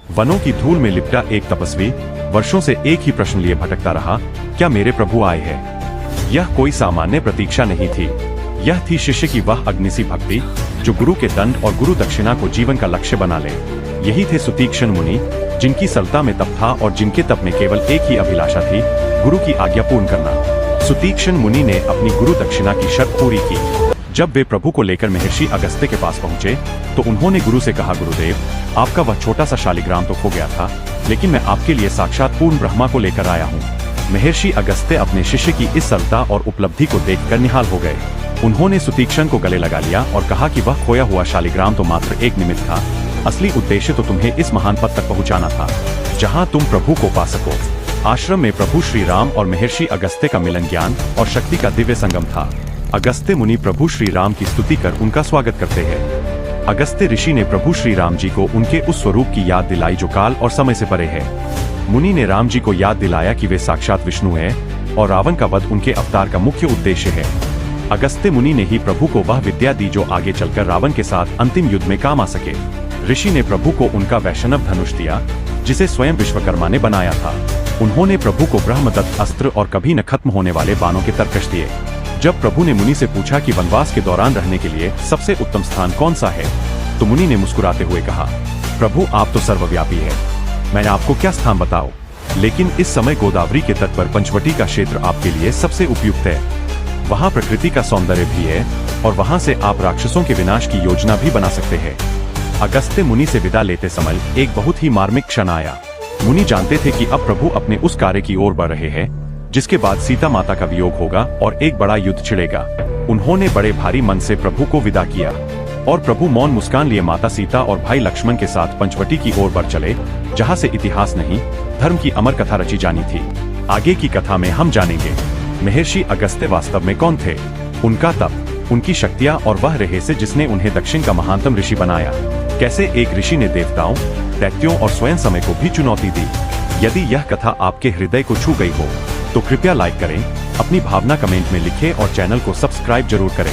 वनों की धूल में लिपटा एक तपस्वी वर्षों से एक ही प्रश्न लिए भटकता रहा, क्या मेरे प्रभु आए हैं? यह कोई सामान्य प्रतीक्षा नहीं थी। यह थी शिष्य की वह अग्निसी भक्ति जो गुरु के दंड और गुरु दक्षिणा को जीवन का लक्ष्य बना ले। यही थे सुतीक्ष्ण मुनि, जिनकी सरलता में तप था और जिनके तप में केवल एक ही अभिलाषा थी, गुरु की आज्ञा पूर्ण करना। सुतीक्ष्ण मुनि ने अपनी गुरु दक्षिणा की शर्त पूरी की। जब वे प्रभु को लेकर महर्षि अगस्त्य के पास पहुंचे तो उन्होंने गुरु से कहा, गुरुदेव, आपका वह छोटा सा शालिग्राम तो खो गया था, लेकिन मैं आपके लिए साक्षात पूर्ण ब्रह्मा को लेकर आया हूँ। महर्षि अगस्त्य अपने शिष्य की इस सरलता और उपलब्धि को देखकर निहाल हो गए। उन्होंने सुतीक्ष्ण को गले लगा लिया और कहा कि वह खोया हुआ शालिग्राम तो मात्र एक निमित्त था, असली उद्देश्य तो तुम्हें इस महान पद तक पहुंचाना था जहां तुम प्रभु को पा सको। आश्रम में प्रभु श्री राम और महर्षि अगस्त्य का मिलन ज्ञान और शक्ति का दिव्य संगम था। अगस्त्य मुनि प्रभु श्री राम की स्तुति कर उनका स्वागत करते हैं। अगस्त्य ऋषि ने प्रभु श्री राम जी को उनके उस स्वरूप की याद दिलाई जो काल और समय से परे है। मुनि ने राम जी को याद दिलाया कि वे साक्षात विष्णु हैं और रावण का वध उनके अवतार का मुख्य उद्देश्य है। अगस्त्य मुनि ने ही प्रभु को वह विद्या दी जो आगे चलकर रावण के साथ अंतिम युद्ध में काम आ सके। ऋषि ने प्रभु को उनका वैष्णव धनुष दिया जिसे स्वयं विश्वकर्मा ने बनाया था। उन्होंने प्रभु को ब्रह्मदत्त अस्त्र और कभी न खत्म होने वाले बाणों के तरकश दिए। जब प्रभु ने मुनि से पूछा कि वनवास के दौरान रहने के लिए सबसे उत्तम स्थान कौन सा है, तो मुनि ने मुस्कुराते हुए कहा, प्रभु आप तो सर्वव्यापी है, मैं आपको क्या स्थान बताऊं, लेकिन इस समय गोदावरी के तट पर पंचवटी का क्षेत्र आपके लिए सबसे उपयुक्त है। वहाँ प्रकृति का सौंदर्य भी है और वहाँ से आप राक्षसों के विनाश की योजना भी बना सकते हैं। अगस्त्य मुनि से विदा लेते समय एक बहुत ही मार्मिक क्षण आया। मुनि जानते थे कि अब प्रभु अपने उस कार्य की ओर बढ़ रहे हैं जिसके बाद सीता माता का वियोग होगा और एक बड़ा युद्ध छिड़ेगा। उन्होंने बड़े भारी मन से प्रभु को विदा किया और प्रभु मौन मुस्कान लिए माता सीता और भाई लक्ष्मण के साथ पंचवटी की ओर बढ़ चले, जहाँ से इतिहास नहीं धर्म की अमर कथा रची जानी थी। आगे की कथा में हम जानेंगे महर्षि अगस्त्य वास्तव में कौन थे, उनका तप, उनकी शक्तियाँ और वह रहस्य जिसने उन्हें दक्षिण का महानतम ऋषि बनाया। कैसे एक ऋषि ने देवताओं, दैत्यों और स्वयं समय को भी चुनौती दी। यदि यह कथा आपके हृदय को छू गई हो तो कृपया लाइक करें, अपनी भावना कमेंट में लिखें और चैनल को सब्सक्राइब जरूर करें।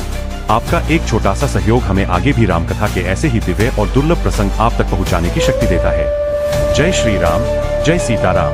आपका एक छोटा सा सहयोग हमें आगे भी रामकथा के ऐसे ही दिव्य और दुर्लभ प्रसंग आप तक पहुंचाने की शक्ति देता है। जय श्री राम, जय सीताराम।